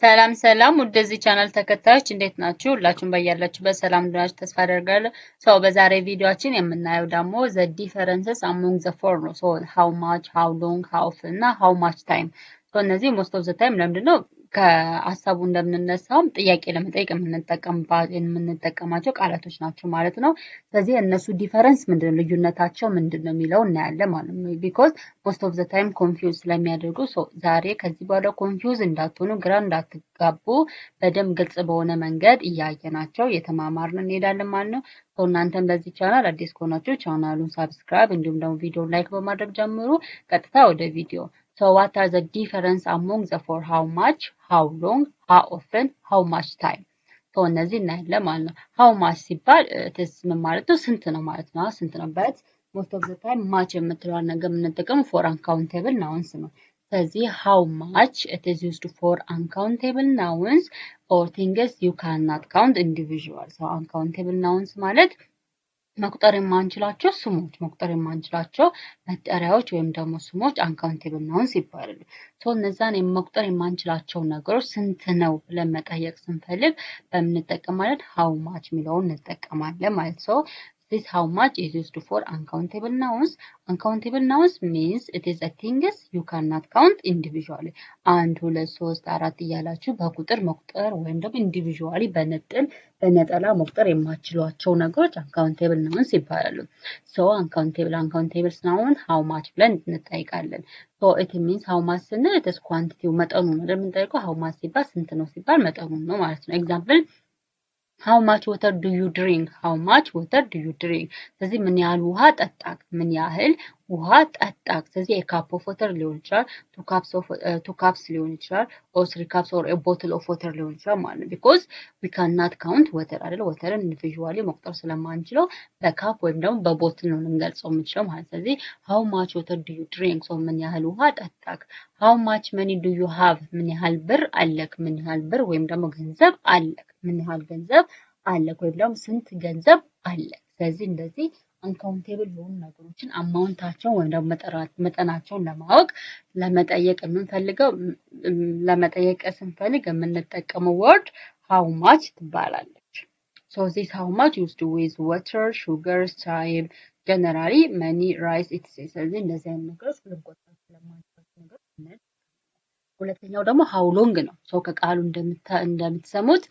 ሰላም ሰላም ወደዚህ ቻናል ተከታዮች እንዴት ናችሁ? ሁላችሁም በያላችሁበት ሰላም እንደሆናችሁ ተስፋ አደርጋለሁ። በዛሬ ቪዲዮአችን የምናየው ደግሞ the differences among the four ነው። how much, how long, how often እና how much time። እነዚህ most of the time ለምንድነው ከሐሳቡ እንደምንነሳውም ጥያቄ ለመጠየቅ የምንጠቀማቸው ቃላቶች ናቸው ማለት ነው። ስለዚህ እነሱ ዲፈረንስ ምንድነው ልዩነታቸው ምንድነው የሚለው እናያለን ማለት ነው። ቢኮዝ most of the time confuse ስለሚያደርጉ ዛሬ ከዚህ በኋላ ኮንፊውዝ እንዳትሆኑ ግራ እንዳትጋቡ በደንብ ግልጽ በሆነ መንገድ እያየናቸው የተማማርን እንሄዳለን ማለት ነው። እናንተም ለዚህ ቻናል አዲስ ከሆናችሁ ቻናሉን ሳብስክራይብ እንዲሁም ደግሞ ቪዲዮ ላይክ በማድረግ ጀምሩ። ቀጥታ ወደ ቪዲዮ what are the difference among the four? How much, how long, how often, how much time? እነዚህ እናያለን ማለት ነው። how much ሲባል ምን ማለት ነው? ስንት ነው ማለት ነው። ስንት ነው በት most of the time much የምትለዋን ነገር የምንጠቀመው for uncountable nouns ነው። ስለዚህ how much it is used for uncountable nouns or things you cannot count individual. uncountable nouns ማለት መቁጠር የማንችላቸው ስሞች መቁጠር የማንችላቸው መጠሪያዎች ወይም ደግሞ ስሞች አንካውንቴብል ናውንስ ይባላሉ። እነዛን መቁጠር የማንችላቸው ነገሮች ስንት ነው ብለን መጠየቅ ስንፈልግ በምንጠቀማለን how much የሚለውን እንጠቀማለን ማለት ነው። This how much is used for uncountable nouns. Uncountable nouns means it is a things you cannot count individually. አንድ ሁለት ሶስት አራት እያላችሁ በቁጥር መቁጠር ወይም ደግሞ individually በነጠላ መቁጠር የማትችሏቸው ነገሮች uncountable nouns ይባላሉ። uncountable noun how much ብለን እንጠይቃለን። it means how much ስንል it is quantity መጠኑ ነው እንደምንጠይቀው how much ሲባል ስንት ነው ሲባል መጠኑን ነው ማለት ነው። ኤግዛምፕል how much water do you drink? How much water do you drink? ስለዚህ ምን ያህል ውሃ ጠጣክ? ምን ያህል ውሃ ጠጣክ? ስለዚህ a cup of water ሊሆን ይችላል፣ two cups ሊሆን ይችላል፣ or 3 cups or a bottle of water ሊሆን ይችላል ማለት ነው። because we cannot count water አይደል? waterን individually መቁጠር ስለማንችለው በካፕ ወይም ደግሞ በቦትል ነው ልንገልጸው የምንችለው ማለት ነው። ስለዚህ how much water do you drink? ምን ያህል ውሃ ጠጣክ? how much money do you have? ምን ያህል ብር አለክ? ምን ያህል ብር ወይም ደግሞ ገንዘብ አለክ? ምን ያህል ገንዘብ አለክ ወይም ደግሞ ስንት ገንዘብ አለክ? ስለዚህ እንደዚህ አንካውንቴብል የሆኑ ነገሮችን አማውንታቸው ወይም ደግሞ መጠናቸውን ለማወቅ ለመጠየቅ ስንፈልግ የምንጠቀመው ወርድ how much ትባላለች። this how much used to with water, sugar, time, generally money, rice, etc. ስለዚህ እንደዚህ አይነት ነገሮች ልንቆጥር ስለማንችላቸው ነገሮች ሁለተኛው ደግሞ how long ነው። ከቃሉ እንደምትሰሙት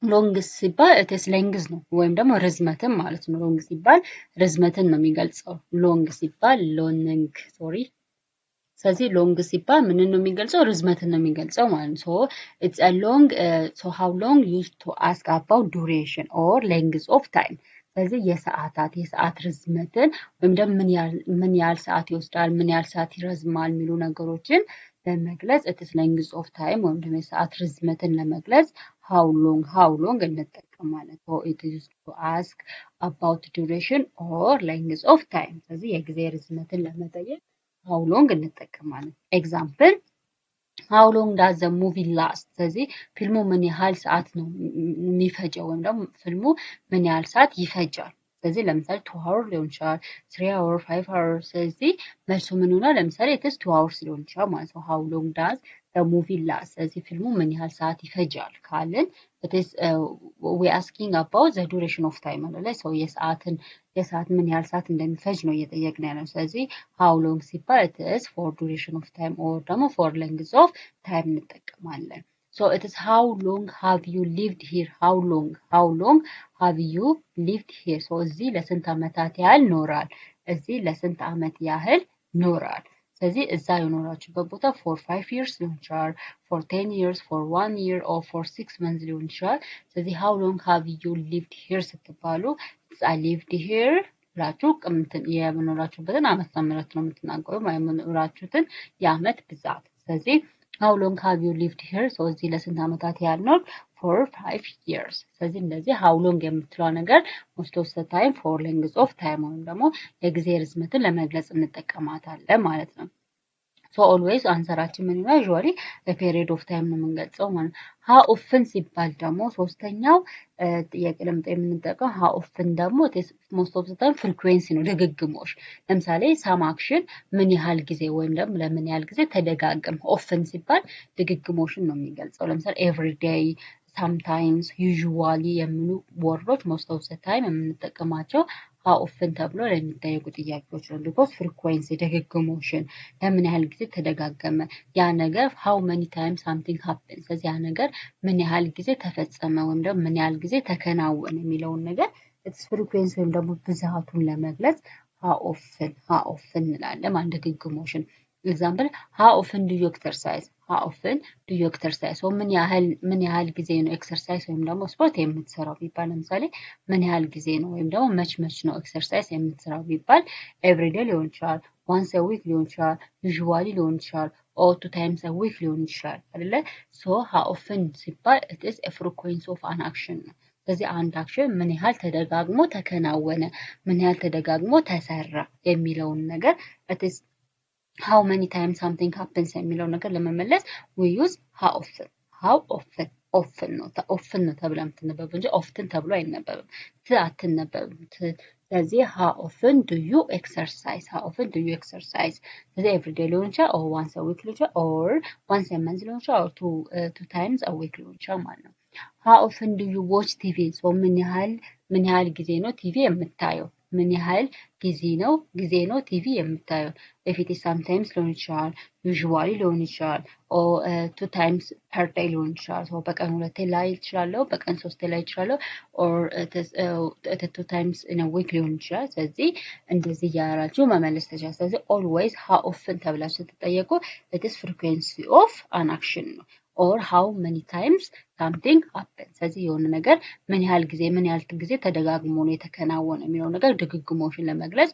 ሎንግ ሲባል እቴስ ሌንግዝ ነው ወይም ደግሞ ርዝመትን ማለት ነው። ሎንግ ሲባል ርዝመትን ነው የሚገልጸው። ሎንግ ሲባል ስለዚህ ሎንግ ሲባል ምንን ነው የሚገልጸው? ርዝመትን ነው የሚገልጸው ማለት ነው። it's a long how long used to ask about duration or length of time. ስለዚህ የሰዓት ርዝመትን ወይም ደግሞ ምን ያህል ሰዓት ይወስዳል፣ ምን ያህል ሰዓት ይረዝማል የሚሉ ነገሮችን ለመግለጽ it is length of time ወይም ደግሞ የሰዓት ርዝመትን ለመግለጽ how long እንጠቀማለን። it is used to ask about duration or length of time. ስለዚህ የጊዜ ርዝመትን ለመጠየቅ how long እንጠቀማለን። ኤግዛምፕል how long does the movie last? ስለዚህ ፊልሙ ምን ያህል ሰዓት ነው የሚፈጀው ወይም ደግሞ ፊልሙ ምን ያህል ሰዓት ይፈጃል። ስለዚህ ለምሳሌ 2 hours ሊሆን ይችላል፣ 3 hours, 5 hours። ስለዚህ መልሱ ምን ይሆናል? ለምሳሌ it is 2 hours ሊሆን ይችላል ማለት ነው። how long does the movie last? ስለዚህ ፊልሙ ምን ያህል ሰዓት ይፈጃል ካልን it is we asking about the duration of time ማለት ነው። የሰዓት ምን ያህል ሰዓት እንደሚፈጅ ነው እየጠየቅን ያለው። ስለዚህ how long ሲባል it is for duration of time or ደግሞ for length of time እንጠቀማለን። it is how long have you lived here? how long have you lived here? እዚህ ለስንት ዓመታት ያህል ኖራል? እዚህ ለስንት ዓመት ያህል ኖራል? ስለዚህ እዛ የኖራችሁበት ቦታ for 5 years ሊሆን ይችላል፣ for 10 years, for 1 year or for 6 months ሊሆን ይችላል። ስለዚህ how long have you lived here ስትባሉ I lived here ብላችሁ የመኖራችሁበትን ዓመተ ምህረት ነው የምትናገሩ የመኖራችሁትን የዓመት ብዛት። ስለዚህ how long have you lived here? እዚህ ለስንት ዓመታት ያህል ኖር? for 5 years. ስለዚህ እንደዚህ how long የምትለው ነገር most of the time for length of time ወይም ደግሞ የጊዜ ርዝመትን ለመግለጽ እንጠቀማታለን ማለት ነው። ሶ ኦልዌይስ አንሰራችን ምን ይሆናል? ዩዥዋሊ ፔሪድ ኦፍ ታይም ነው የምንገልጸው ማለት ነው። ሃው ኦፍን ሲባል ደግሞ ሶስተኛው ጥያቄ ለምጠ የምንጠቀው ሃው ኦፍን ደግሞ ሞስት ኦፍ ዘ ታይም ፍሪኩዌንሲ ነው፣ ድግግሞሽ። ለምሳሌ ሳም አክሽን ምን ያህል ጊዜ ወይም ደግሞ ለምን ያህል ጊዜ ተደጋግም። ኦፍን ሲባል ድግግሞሽን ነው የሚገልጸው። ለምሳሌ ኤቭሪዴይ፣ ሳምታይምስ፣ ዩዥዋሊ የሚሉ ወርዶች ሞስት ኦፍ ዘ ታይም የምንጠቀማቸው ሃው ኦፍን ተብሎ ለሚጠየቁ ጥያቄዎች ነው። ቢኮዝ ፍሪኩዌንሲ ድግግሞሽን፣ ለምን ያህል ጊዜ ተደጋገመ ያ ነገር፣ ሃው መኒ ታይም ሳምቲንግ ሃፕን፣ ስለዚህ ያ ነገር ምን ያህል ጊዜ ተፈጸመ ወይም ደግሞ ምን ያህል ጊዜ ተከናወነ የሚለውን ነገር ኢትስ ፍሪኩዌንሲ ወይም ደግሞ ብዛቱን ለመግለጽ ሃው ኦፍን እንላለን። አንድ ድግግሞሽን ኤግዛምፕል ሃው ኦፍን ዱ ዩ ኤክሰርሳይዝ፣ ሃው ኦፍን ዱ ዩ ኤክሰርሳይዝ። ምን ያህል ጊዜ ነው ኤክሰርሳይዝ ወይም ደግሞ ስፖርት የምትሰራው ቢባል፣ ለምሳሌ ምን ያህል ጊዜ ነው ወይም ደግሞ መች ነው ኤክሰርሳይዝ የምትሰራው ቢባል፣ ኤቭሪዴይ ሊሆን ይችላል፣ ዋንስ አ ዊክ ሊሆን ይችላል፣ ዩዥዋሊ ሊሆን ይችላል፣ ኦር 2 ታይምስ አ ዊክ ሊሆን ይችላል አይደለ? ሶ ሃው ኦፍን ሲባል ኢት ኢዝ ኤ ፍሪኩዌንሲ ኦፍ አን አክሽን ነው። ስለዚህ አንድ አክሽን ምን ያህል ተደጋግሞ ተከናወነ፣ ምን ያህል ተደጋግሞ ተሰራ የሚለውን ነገር ኢት ኢዝ ሃው መኒ ታይም ሳምቲንግ ሃፕንስ የሚለው ነገር ለመመለስ ዊ ዩዝ ሃው ኦፍን ነው ተብላ የምትነበብ እንጂ ኦፍትን ተብሎ አይነበብም። አትነበብም። ስለዚህ ሃው ኦፍን ዱ ዩ ኤክሰርሳይዝ፣ ስለዚህ ኤቭሪዴይ ሊሆን ይችላል፣ ኦር ዋንስ አ ዊክ ሊሆን ይችላል፣ ኦር ዋንስ አ መንዝ ሊሆን ይችላል፣ ኦር ቱ ታይምስ አ ዊክ ሊሆን ይችላል ማለት ነው። ሃው ኦፍን ዱ ዩ ዎች ቲቪ፣ ምን ያህል ጊዜ ነው ቲቪ የምታየው፣ ምን ያህል ጊዜ ነው ቲቪ የምታየው። ኢፍ ኢት ኢዝ ሳምታይምስ ሊሆን ይችላል፣ ዩዥዋሊ ሊሆን ይችላል፣ ኦር 2 ታይምስ ፐር ዴይ ሊሆን ይችላል። ሶ በቀን 2 ላይ ይችላል፣ በቀን 3 ላይ ይችላል፣ ኦር 2 ታይምስ ኢን አ ዊክ ሊሆን ይችላል። ስለዚህ እንደዚህ እያደረጋችሁ መመለስ ተቻለ። ስለዚህ ኦልዌይስ ሃው ኦፍን ተብላችሁ ስትጠየቁ ኢት ኢዝ ፍሪኩዌንሲ ኦፍ አን አክሽን ነው። ኦር ሃው መኒ ታይምስ ሳምቲንግ ሃፕን። ስለዚህ የሆነ ነገር ምን ያህል ጊዜ ተደጋግሞ ነው የተከናወነ የሚለው ነገር ድግግሞሽን ለመግለጽ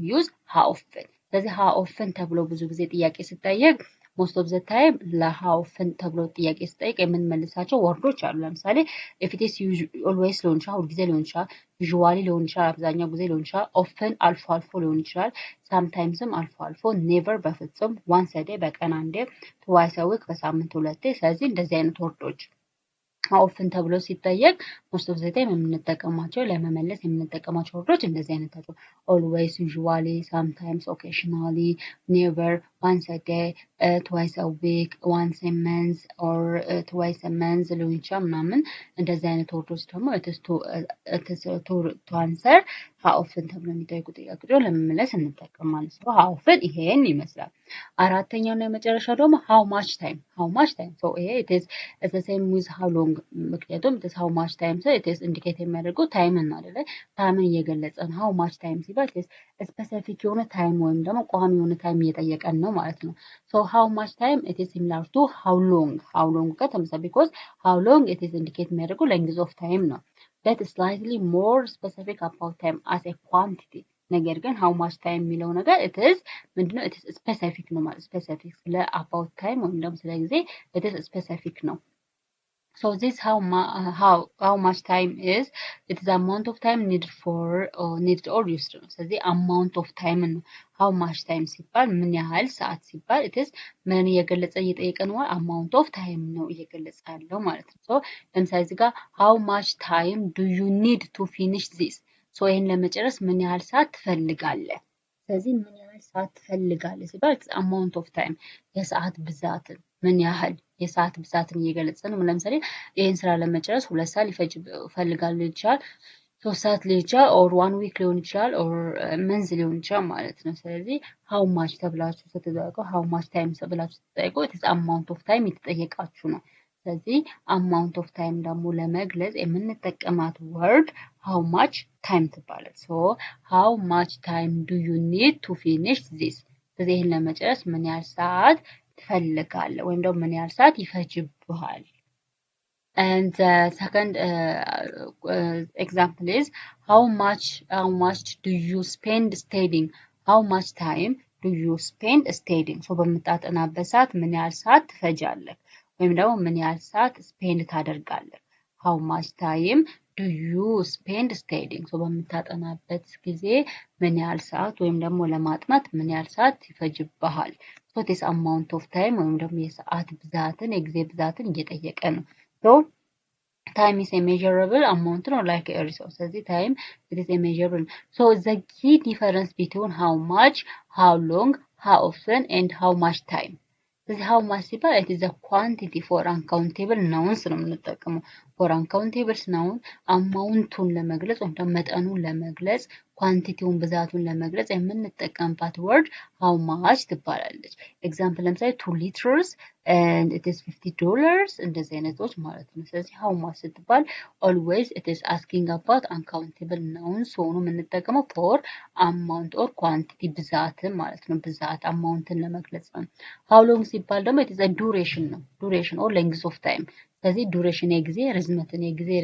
ዩዝ ሃው ኦፍን። ስለዚህ ሃው ኦፍን ተብሎ ብዙ ጊዜ ጥያቄ ሲጠየቅ ሞስት ኦፍ ዘ ታይም ለሃው ኦፍን ተብሎ ጥያቄ ሲጠየቅ የምንመልሳቸው ወርዶች አሉ። ለምሳሌ ኢፍ ኢት ኢዝ ኦልዌይስ ሊሆን ይችላል፣ ሁልጊዜ ሊሆን ይችላል፣ ዩዥዋሊ ሊሆን ይችላል፣ አብዛኛው ጊዜ ሊሆን ይችላል፣ ኦፍን አልፎ አልፎ ሊሆን ይችላል፣ ሳምታይምስም አልፎ አልፎ፣ ኔቨር በፍጹም፣ ዋንስ አ ዴይ በቀን አንዴ፣ ትዋይስ አ ዊክ በሳምንት 2 ስለዚህ እንደዚህ አይነት ወርዶች ሃው ኦፍን ተብሎ ሲጠየቅ ሞስት ኦፍ ዘ ታይም የምንጠቀማቸው ለመመለስ የምንጠቀማቸው ወርዶች እንደዚህ አይነት ናቸው። ኦልዌይስ፣ ዩዥዋሊ፣ ሳምታይምስ፣ ኦኬሽናሊ፣ ኔቨር፣ ዋንስ አ ዴይ፣ ትዋይስ አ ዊክ፣ ዋንስ አ መንዝ ኦር ትዋይስ አ መንዝ ሊሆን ይችላል ምናምን። እንደዚህ አይነት ወርዶች ደግሞ ቱ አንሰር ሃው ኦፍን ተብሎ የሚጠይቁ ጥያቄዎች ለመመለስ እንጠቀማለን። ሶ ሃው ኦፍን ይሄን ይመስላል። አራተኛው እና የመጨረሻው ደግሞ ሃው ማች ታይም። ሶ ይሄ ኢት ኢዝ ዘ ሴም ዊዝ ሃው ሎንግ፣ ምክንያቱም ኢት ኢዝ ሃው ማች ታይም ሶ ኢት ኢዝ ኢንዲኬት የሚያደርገው ታይምን ነው አይደለ? ታይምን እየገለጸ ነው። ሃው ማች ታይም ሲባል ኢት ኢዝ ስፔሲፊክ የሆነ ታይም ወይም ደግሞ ቋሚ የሆነ ታይም እየጠየቀን ነው ማለት ነው። ሶ ሃው ማች ታይም ኢት ኢዝ ሲሚላር ቱ ሃው ሎንግ ጋር ተመሳሳይ፣ ቢኮዝ ሃው ሎንግ ኢት ኢዝ ኢንዲኬት የሚያደርገው ሌንግዝ ኦፍ ታይም ነው። that is slightly more specific about time as a quantity። ነገር ግን ሃው ማች ታይም የሚለው ነገር it is ምንድነው? it is specific ነው ማለት ስፔሲፊክ ስለ about time ወይም ደግሞ ስለ ጊዜ it is specific ነው። so this how much time is, it is amount of time needed or used ነው። ስለዚህ amount of time ነው። how much time ሲባል ምን ያህል ሰዓት ሲባል it is ምን እየገለጸ እየጠየቀ ነው? amount of time ነው እየገለጸ ያለው ማለት ነው። so ለምሳሌ እዚህ ጋር how much time do you need to finish this? so ይሄን ለመጨረስ ምን ያህል ሰዓት ትፈልጋለህ? ስለዚህ ምን ያህል ሰዓት ትፈልጋለህ ሲባል amount of time የሰዓት ብዛትን ምን ያህል የሰዓት ብዛትን እየገለጸ ነው። ለምሳሌ ይሄን ስራ ለመጨረስ 2 ሰዓት ሊፈጅ ፈልጋለሁ ይችላል፣ 3 ሰዓት ሊሆን ይችላል፣ ኦር 1 ዊክ ሊሆን ይችላል፣ ኦር መንዝ ሊሆን ይችላል ማለት ነው። ስለዚህ ሃው ማች ተብላችሁ ስትጠይቁ ሃው ማች ታይም ተብላችሁ ስትጠይቁ ኢትስ አማውንት ኦፍ ታይም የተጠየቃችሁ ነው። ስለዚህ አማውንት ኦፍ ታይም ደግሞ ለመግለጽ የምንጠቀማት ወርድ ሃው ማች ታይም ትባላለች። ሶ ሃው ማች ታይም ዱ ዩ ኒድ ቱ ፊኒሽ ዚስ። ስለዚህ ይሄን ለመጨረስ ምን ያህል ሰዓት ትፈልጋለህ ወይም ደግሞ ምን ያህል ሰዓት ይፈጅብሃል? And the second example is how much do you spend studying? How much time do you spend studying? so በምታጠናበት ሰዓት ምን ያህል ሰዓት ትፈጃለህ ወይም ደግሞ ምን ያህል ሰዓት ስፔንድ ታደርጋለህ? how much time do you spend studying? so በምታጠናበት ጊዜ ምን ያህል ሰዓት ወይም ደግሞ ለማጥናት ምን ያህል ሰዓት ይፈጅብሃል? so this amount of time ወይም ደግሞ የሰዓት ብዛትን የጊዜ ብዛትን እየጠየቀ ነው። so time is a measurable amount ነው like a resource ስለዚህ time it is a measurable so the key difference between how much how long how often and how much time ስለዚህ how much ሲባል it is a quantity for uncountable nouns ነው የምንጠቀመው for uncountable noun አማውንቱን ለመግለጽ ወይም ደግሞ መጠኑን ለመግለጽ ኳንቲቲውን ብዛቱን ለመግለጽ የምንጠቀምባት word how much ትባላለች። ኤግዛምፕል ለምሳሌ 2 liters and it is $50 እንደዚህ አይነቶች ማለት ነው። ስለዚህ how much ስትባል always it is asking about uncountable nouns ሆኖ የምንጠቀመው for amount or quantity ብዛትን ማለት ነው። ብዛት አማውንትን ለመግለጽ ነው። how long ሲባል ደግሞ it is a duration ነው። duration or length of time ስለዚህ ዱሬሽን የጊዜ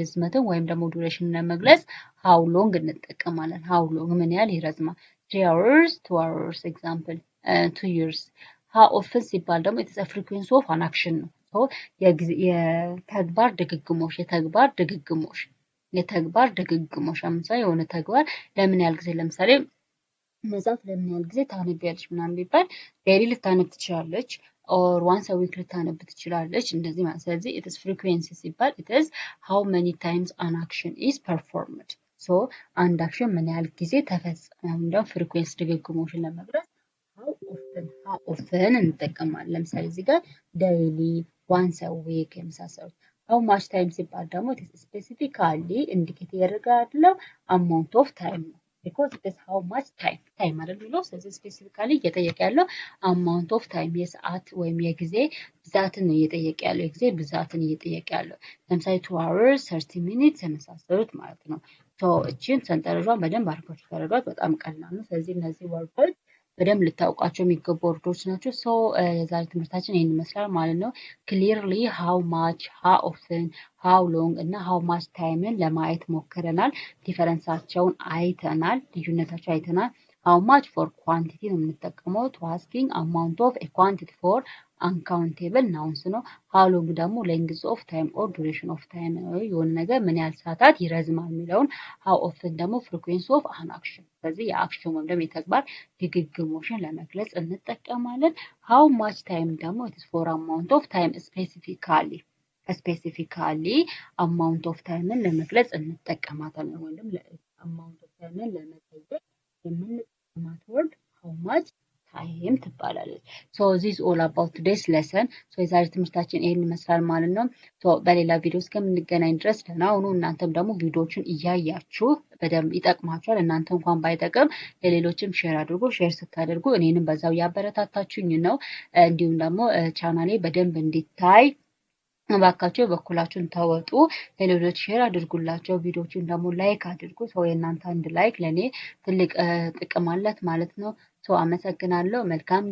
ርዝመትን ወይም ደግሞ ዱሬሽን ለመግለጽ how long እንጠቀማለን። how long ምን ያህል ይረዝማል 3 hours 2 hours example 2 years how often ሲባል ደግሞ it is a frequency of an action ነው። so የተግባር ድግግሞሽ ለምሳሌ የሆነ ተግባር ለምን ያህል ጊዜ ለምሳሌ መጽሐፍ ለምን ያህል ጊዜ ታነቢያለሽ ምናምን ቢባል ዴይሊ ልታነብ ትችላለች or once a week ልታነብ ትችላለች እንደዚህ ማለት ስለዚህ it is frequency ሲባል it is how many times an action is performed so አንድ አክሽን ምን ያህል ጊዜ ተፈጸመ እንደው frequency ድግግሞሽን ለመግለጽ how often እንጠቀማለን ለምሳሌ እዚህ ጋር daily once a week የመሳሰሉት how much time ሲባል ደግሞ it is specifically indicate ያደርጋለው amount of time ነው because it is how much time አይደል ብለው ስለዚህ ስፔሲፊካሊ እየጠየቀ ያለው amount of time የሰዓት ወይም የጊዜ ብዛትን ነው እየጠየቀ ያለው የጊዜ ብዛትን እየጠየቀ ያለው ለምሳሌ 2 hours 30 minutes የመሳሰሉት ማለት ነው so እቺን ሰንጠረዟን በደንብ አድርጋችሁ ታረጋት በጣም ቀላል ነው ስለዚህ እነዚህ ወርዶች በደንብ ልታውቋቸው የሚገቡ ወርዶች ናቸው so የዛሬ ትምህርታችን ይሄን ይመስላል ማለት ነው clearly how much how often how long እና how much timeን ለማየት ሞክረናል ዲፈረንሳቸውን አይተናል ልዩነታቸው አይተናል how much for quantity ነው የምንጠቀመው to asking amount of a quantity for uncountable nouns ነው how long ደግሞ length of time or duration of time የሆነ ነገር ምን ያህል ሰዓታት ይረዝማል የሚለውን how often ደግሞ frequency of an action ስለዚህ የአክሽን ወይም ደግሞ የተግባር ድግግሞሽን ለመግለጽ እንጠቀማለን how much time ደግሞ it is for amount of time specifically amount of timeን ለመግለጽ እንጠቀማታለን ወይም amount of timeን ለመጠየቅ የምንጠቀማት word how much time ትባላለች so this is all about today's lesson so የዛሬ ትምህርታችን ይሄን ይመስላል ማለት ነው so በሌላ ቪዲዮ እስከምንገናኝ ድረስ ደህና ሁኑ እናንተም ደግሞ ቪዲዮዎችን እያያችሁ በደንብ ይጠቅማችኋል እናንተ እንኳን ባይጠቅም ለሌሎችም ሼር አድርጉ ሼር ስታደርጉ እኔንም በዛው ያበረታታችሁኝ ነው እንዲሁም ደግሞ ቻናሌ በደንብ እንዲታይ ባካችሁ በኩላችሁን ተወጡ ለሌሎች ሼር አድርጉላቸው ቪዲዮዎችን ደግሞ ላይክ አድርጉ ሰው የእናንተ አንድ ላይክ ለኔ ትልቅ ጥቅም አላት ማለት ነው ሰው አመሰግናለሁ መልካም